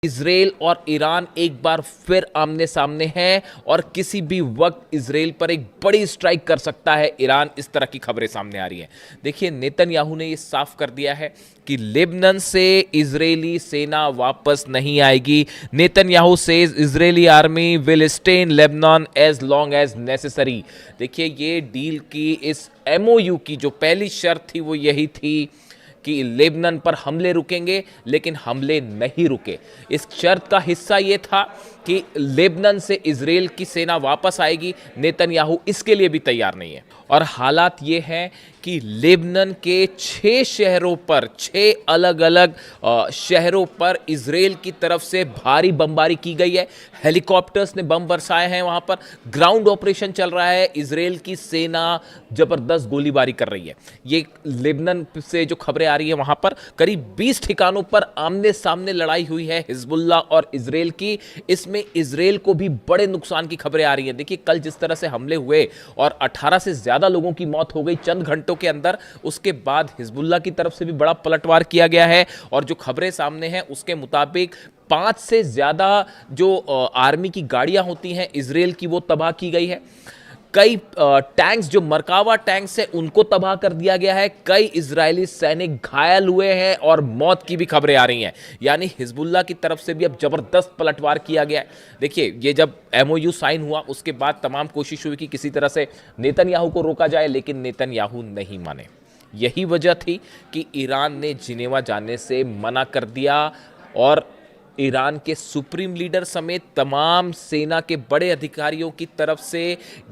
Israel और Iran एक बार फिर आमने सामने हैं और किसी भी वक्त इजराइल पर एक बड़ी स्ट्राइक कर सकता है ईरान। इस तरह की खबरें सामने आ रही हैं। देखिए, नेतन्याहू ने ये साफ कर दिया है कि लेबनान से इजरायली सेना वापस नहीं आएगी। Netanyahu says Israeli army will stay in Lebanon as long as necessary. देखिए, ये डील की इस एमओयू की जो पहली शर्त थी वो यही थी कि लेबनान पर हमले रुकेंगे, लेकिन हमले नहीं रुके। इस शर्त का हिस्सा यह था कि लेबनान से इजराइल की सेना वापस आएगी। नेतन्याहू इसके लिए भी तैयार नहीं है और हालात ये हैं कि लेबनान के 6 शहरों पर, 6 अलग अलग शहरों पर इजराइल की तरफ से भारी बमबारी की गई है। हेलीकॉप्टर्स ने बम बरसाए हैं, वहां पर ग्राउंड ऑपरेशन चल रहा है। इजराइल की सेना जबरदस्त गोलीबारी कर रही है। ये लेबनान से जो खबरें आ रही है, वहां पर करीब 20 ठिकानों पर आमने सामने लड़ाई हुई है हिजबुल्लाह और इजराइल की। इसमें इजराइल को भी बड़े नुकसान की खबरें आ रही हैं। देखिए, कल जिस तरह से हमले हुए और 18 से ज्यादा लोगों की मौत हो गई चंद घंटों के अंदर, उसके बाद हिजबुल्लाह की तरफ से भी बड़ा पलटवार किया गया है और जो खबरें सामने हैं उसके मुताबिक 5 से ज्यादा जो आर्मी की गाड़ियां होती हैं इजराइल की, वो तबाह की गई है। कई टैंक्स, जो मरकावा टैंक्स है, उनको तबाह कर दिया गया है। कई इजरायली सैनिक घायल हुए हैं और मौत की भी खबरें आ रही हैं। यानी हिजबुल्लाह की तरफ से भी अब जबरदस्त पलटवार किया गया है। देखिए, ये जब एमओयू साइन हुआ उसके बाद तमाम कोशिश हुई कि किसी तरह से नेतन्याहू को रोका जाए, लेकिन नेतन्याहू नहीं माने। यही वजह थी कि ईरान ने जिनेवा जाने से मना कर दिया और ईरान के सुप्रीम लीडर समेत तमाम सेना के बड़े अधिकारियों की तरफ से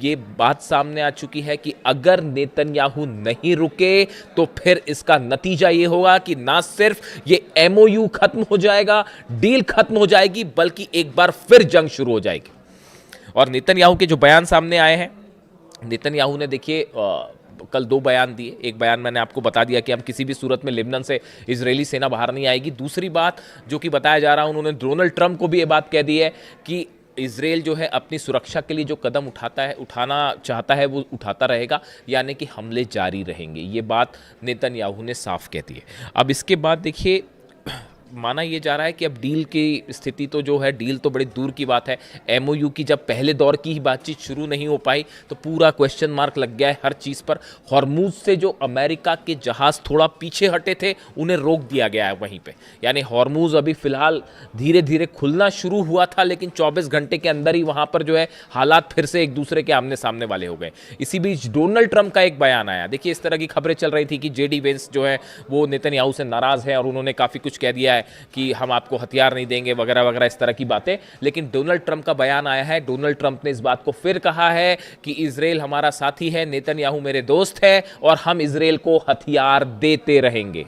ये बात सामने आ चुकी है कि अगर नेतन्याहू नहीं रुके तो फिर इसका नतीजा ये होगा कि ना सिर्फ ये एमओयू खत्म हो जाएगा, डील खत्म हो जाएगी, बल्कि एक बार फिर जंग शुरू हो जाएगी। और नेतन्याहू के जो बयान सामने आए हैं, नेतन्याहू ने देखिए कल 2 बयान दिए। एक बयान मैंने आपको बता दिया कि हम किसी भी सूरत में लेबनान से इजरायली सेना बाहर नहीं आएगी। दूसरी बात जो कि बताया जा रहा है, उन्होंने डोनाल्ड ट्रंप को भी ये बात कह दी है कि इजराइल जो है अपनी सुरक्षा के लिए जो कदम उठाना चाहता है वो उठाता रहेगा, यानी कि हमले जारी रहेंगे। ये बात नेतन्याहू ने साफ कह दी है। अब इसके बाद देखिए, माना यह जा रहा है कि अब डील की स्थिति तो जो है, डील तो बड़ी दूर की बात है। एमओयू की जब पहले दौर की ही बातचीत शुरू नहीं हो पाई तो पूरा क्वेश्चन मार्क लग गया है हर चीज़ पर। हॉर्मूज से जो अमेरिका के जहाज़ थोड़ा पीछे हटे थे, उन्हें रोक दिया गया है वहीं पे। यानी हॉर्मूज अभी फ़िलहाल धीरे धीरे खुलना शुरू हुआ था, लेकिन 24 घंटे के अंदर ही वहाँ पर जो है हालात फिर से एक दूसरे के आमने सामने वाले हो गए। इसी बीच डोनाल्ड ट्रंप का एक बयान आया। देखिए, इस तरह की खबरें चल रही थी कि जेडी वेंस जो है वो नेतन्याहू से नाराज़ है और उन्होंने काफ़ी कुछ कह दिया है कि हम आपको हथियार नहीं देंगे वगैरह वगैरह, इस तरह की बातें। लेकिन डोनाल्ड ट्रंप का बयान आया है। डोनाल्ड ट्रंप ने इस बात को फिर कहा है कि इजराइल हमारा साथी है, नेतन्याहू मेरे दोस्त है और हम इजराइल को हथियार देते रहेंगे।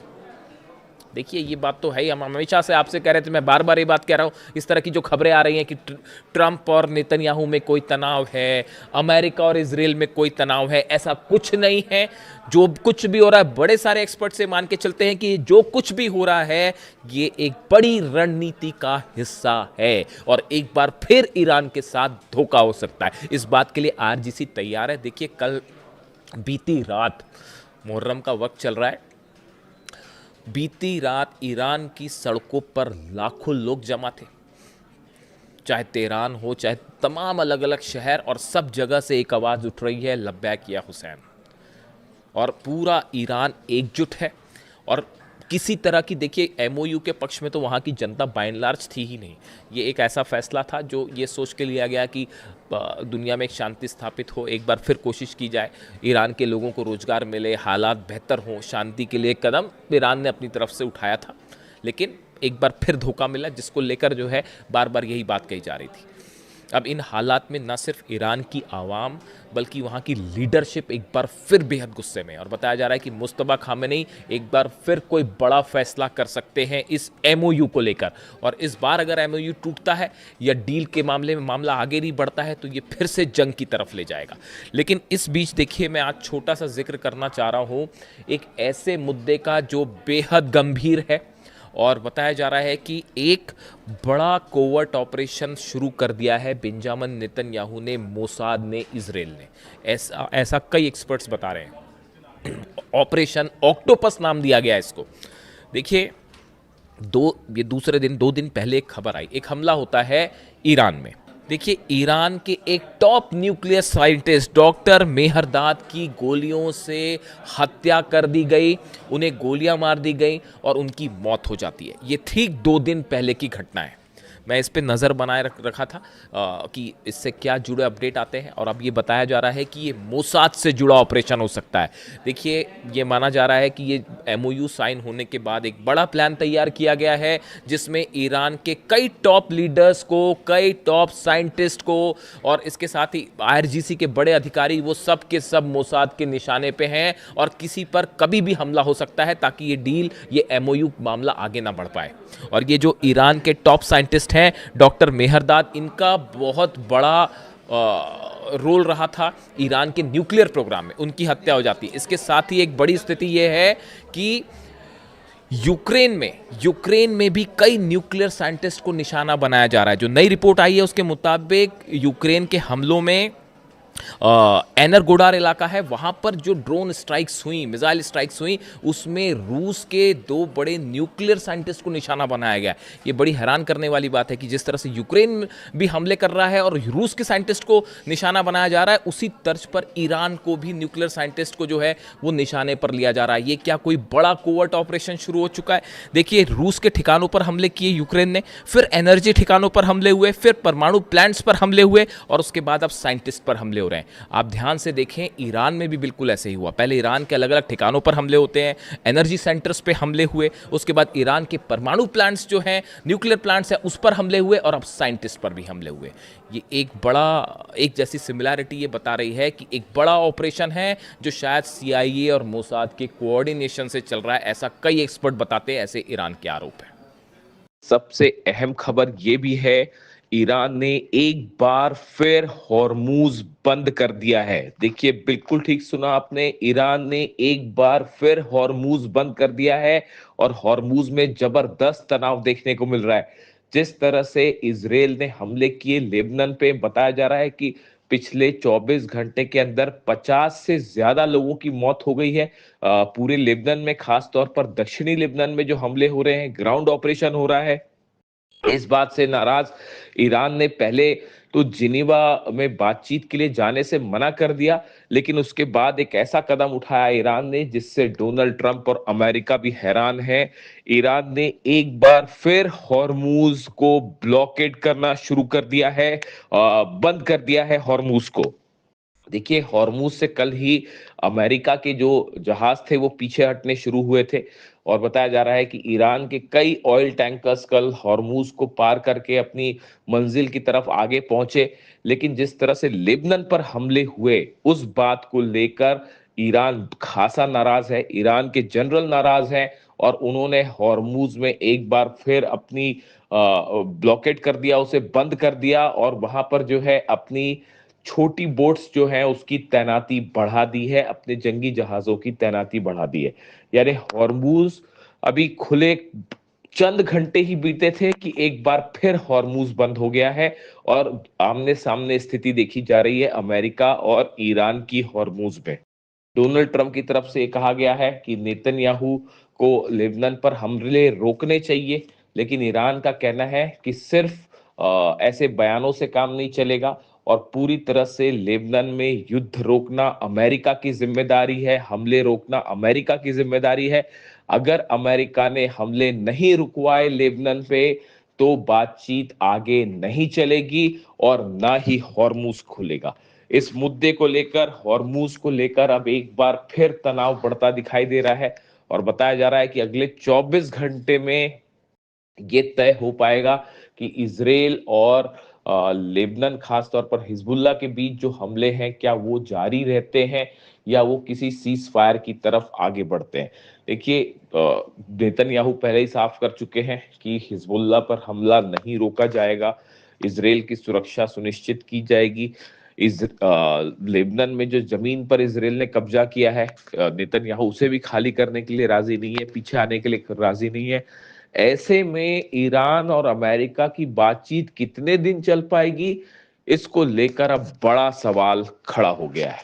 देखिए, ये बात तो है ही। हम हमेशा से आपसे कह रहे थे, मैं बार बार ये बात कह रहा हूँ। इस तरह की जो खबरें आ रही हैं कि ट्रंप और नेतन्याहू में कोई तनाव है, अमेरिका और इजराइल में कोई तनाव है, ऐसा कुछ नहीं है। जो कुछ भी हो रहा है, बड़े सारे एक्सपर्ट से मान के चलते हैं कि जो कुछ भी हो रहा है ये एक बड़ी रणनीति का हिस्सा है और एक बार फिर ईरान के साथ धोखा हो सकता है। इस बात के लिए आरजीसी तैयार है। देखिए, कल बीती रात मुहर्रम का वक्त चल रहा है। बीती रात ईरान की सड़कों पर लाखों लोग जमा थे, चाहे तेहरान हो, चाहे तमाम अलग अलग शहर, और सब जगह से एक आवाज़ उठ रही है, लब्बैक या हुसैन। और पूरा ईरान एकजुट है और किसी तरह की, देखिए, एमओयू के पक्ष में तो वहाँ की जनता बाय एंड लार्ज थी ही नहीं। ये एक ऐसा फैसला था जो ये सोच के लिया गया कि दुनिया में एक शांति स्थापित हो, एक बार फिर कोशिश की जाए, ईरान के लोगों को रोज़गार मिले, हालात बेहतर हों, शांति के लिए एक कदम ईरान ने अपनी तरफ से उठाया था। लेकिन एक बार फिर धोखा मिला, जिसको लेकर जो है बार बार यही बात कही जा रही थी। अब इन हालात में न सिर्फ ईरान की आवाम बल्कि वहाँ की लीडरशिप एक बार फिर बेहद गुस्से में है और बताया जा रहा है कि मुस्तफा खामेनी एक बार फिर कोई बड़ा फैसला कर सकते हैं इस एमओयू को लेकर। और इस बार अगर एमओयू टूटता है या डील के मामले में मामला आगे नहीं बढ़ता है तो ये फिर से जंग की तरफ ले जाएगा। लेकिन इस बीच देखिए, मैं आज छोटा सा जिक्र करना चाह रहा हूँ एक ऐसे मुद्दे का जो बेहद गंभीर है और बताया जा रहा है कि एक बड़ा कोवर्ट ऑपरेशन शुरू कर दिया है बेंजामिन नेतन्याहू ने, मोसाद ने, इजराइल ने। ऐसा कई एक्सपर्ट्स बता रहे हैं। ऑपरेशन ऑक्टोपस नाम दिया गया है इसको। देखिए, ये दूसरे दिन 2 दिन पहले एक खबर आई, एक हमला होता है ईरान में। देखिए, ईरान के एक top nuclear scientist doctor Mehrdad की गोलियों से हत्या कर दी गई, उन्हें गोलियां मार दी गई और उनकी मौत हो जाती है। ये ठीक 2 दिन पहले की घटना है। मैं इस पे नज़र बनाए रखा था कि इससे क्या जुड़े अपडेट आते हैं, और अब ये बताया जा रहा है कि ये मोसाद से जुड़ा ऑपरेशन हो सकता है। देखिए, ये माना जा रहा है कि ये एमओयू साइन होने के बाद एक बड़ा प्लान तैयार किया गया है, जिसमें ईरान के कई टॉप लीडर्स को, कई टॉप साइंटिस्ट को, और इसके साथ ही आईआरजीसी के बड़े अधिकारी, वो सब के सब मोसाद के निशाने पे हैं और किसी पर कभी भी हमला हो सकता है, ताकि ये डील, ये एमओयू मामला आगे ना बढ़ पाए। और ये जो ईरान के टॉप साइंटिस्ट हैं डॉक्टर मेहरदाद, इनका बहुत बड़ा रोल रहा था ईरान के न्यूक्लियर प्रोग्राम में, उनकी हत्या हो जाती है। इसके साथ ही एक बड़ी स्थिति यह है कि यूक्रेन में भी कई न्यूक्लियर साइंटिस्ट को निशाना बनाया जा रहा है। जो नई रिपोर्ट आई है उसके मुताबिक यूक्रेन के हमलों में एनरगोडार इलाका है, वहां पर जो ड्रोन स्ट्राइक्स हुई, मिसाइल स्ट्राइक्स हुई, उसमें रूस के 2 बड़े न्यूक्लियर साइंटिस्ट को निशाना बनाया गया। ये बड़ी हैरान करने वाली बात है कि जिस तरह से यूक्रेन भी हमले कर रहा है और रूस के साइंटिस्ट को निशाना बनाया जा रहा है, उसी तर्ज पर ईरान को भी न्यूक्लियर साइंटिस्ट को जो है वो निशाने पर लिया जा रहा है। ये क्या कोई बड़ा कोवर्ट ऑपरेशन शुरू हो चुका है? देखिए, रूस के ठिकानों पर हमले किए यूक्रेन ने, फिर एनर्जी ठिकानों पर हमले हुए, फिर परमाणु प्लांट्स पर हमले हुए, और उसके बाद अब साइंटिस्ट पर हमले हो रहे हैं। आप ध्यान से देखें, ईरान में भी बिल्कुल ऐसे ही हुआ। पहले ईरान के अलग अलग ठिकानों पर हमले होते हैं, एनर्जी सेंटर्स पे हमले हुए, उसके बाद ईरान के परमाणु प्लांट्स जो हैं, न्यूक्लियर प्लांट्स हैं, उस पर हमले हुए, और अब साइंटिस्ट पर भी हमले हुए। ये एक जैसी सिमिलैरिटी ये बता रही है कि एक बड़ा ऑपरेशन है जो शायद सीआईए और मोसाद के कोऑर्डिनेशन से चल रहा है, ऐसा कई एक्सपर्ट बताते हैं, ऐसे ईरान के आरोप है। सबसे अहम खबर यह भी है, ईरान ने एक बार फिर हॉर्मूज बंद कर दिया है। देखिए, बिल्कुल ठीक सुना आपने, ईरान ने एक बार फिर हॉर्मूज बंद कर दिया है, और हॉर्मूज में जबरदस्त तनाव देखने को मिल रहा है। जिस तरह से इजराइल ने हमले किए लेबनान पे, बताया जा रहा है कि पिछले 24 घंटे के अंदर 50 से ज्यादा लोगों की मौत हो गई है पूरे लेबनान में, खास तौर पर दक्षिणी लेबनान में जो हमले हो रहे हैं, ग्राउंड ऑपरेशन हो रहा है। इस बात से नाराज ईरान ने पहले तो जिनीवा में बातचीत के लिए जाने से मना कर दिया, लेकिन उसके बाद एक ऐसा कदम उठाया ईरान ने जिससे डोनाल्ड ट्रंप और अमेरिका भी हैरान है। ईरान ने एक बार फिर हॉर्मूज को ब्लॉकेड करना शुरू कर दिया है, बंद कर दिया है हॉर्मूज को। देखिए, हॉर्मूज से कल ही अमेरिका के जो जहाज थे वो पीछे हटने शुरू हुए थे, और बताया जा रहा है कि ईरान के कई ऑयल टैंकर्स कल हॉर्मूज को पार करके अपनी मंजिल की तरफ आगे पहुंचे। लेकिन जिस तरह से लेबनान पर हमले हुए, उस बात को लेकर ईरान खासा नाराज है, ईरान के जनरल नाराज हैं, और उन्होंने हॉर्मूज में एक बार फिर अपनी ब्लॉकेट कर दिया, उसे बंद कर दिया, और वहां पर जो है अपनी छोटी बोट्स जो है उसकी तैनाती बढ़ा दी है, अपने जंगी जहाजों की तैनाती बढ़ा दी है। यानी हॉर्मूज अभी खुले चंद घंटे ही बीते थे कि एक बार फिर हॉर्मूज बंद हो गया है, और आमने सामने स्थिति देखी जा रही है अमेरिका और ईरान की हॉर्मूज में। डोनाल्ड ट्रंप की तरफ से कहा गया है कि नेतन्याहू को लेबनान पर हमले रोकने चाहिए, लेकिन ईरान का कहना है कि सिर्फ ऐसे बयानों से काम नहीं चलेगा, और पूरी तरह से लेबनान में युद्ध रोकना अमेरिका की जिम्मेदारी है, हमले रोकना अमेरिका की जिम्मेदारी है। अगर अमेरिका ने हमले नहीं रुकवाए लेबनान पे, तो बातचीत आगे नहीं चलेगी और ना ही हॉर्मूज खुलेगा। इस मुद्दे को लेकर, हॉर्मूज को लेकर अब एक बार फिर तनाव बढ़ता दिखाई दे रहा है, और बताया जा रहा है कि अगले 24 घंटे में ये तय हो पाएगा कि इजराइल और लेबनान, खास तौर पर हिजबुल्लाह के बीच जो हमले हैं, क्या वो जारी रहते हैं या वो किसी सीज फायर की तरफ आगे बढ़ते हैं। देखिए, नेतन्याहू पहले ही साफ कर चुके हैं कि हिजबुल्लाह पर हमला नहीं रोका जाएगा, इजराइल की सुरक्षा सुनिश्चित की जाएगी। लेबनान में जो जमीन पर इजराइल ने कब्जा किया है, नेतन्याहू उसे भी खाली करने के लिए राजी नहीं है, पीछे आने के लिए राजी नहीं है। ऐसे में ईरान और अमेरिका की बातचीत कितने दिन चल पाएगी, इसको लेकर अब बड़ा सवाल खड़ा हो गया है।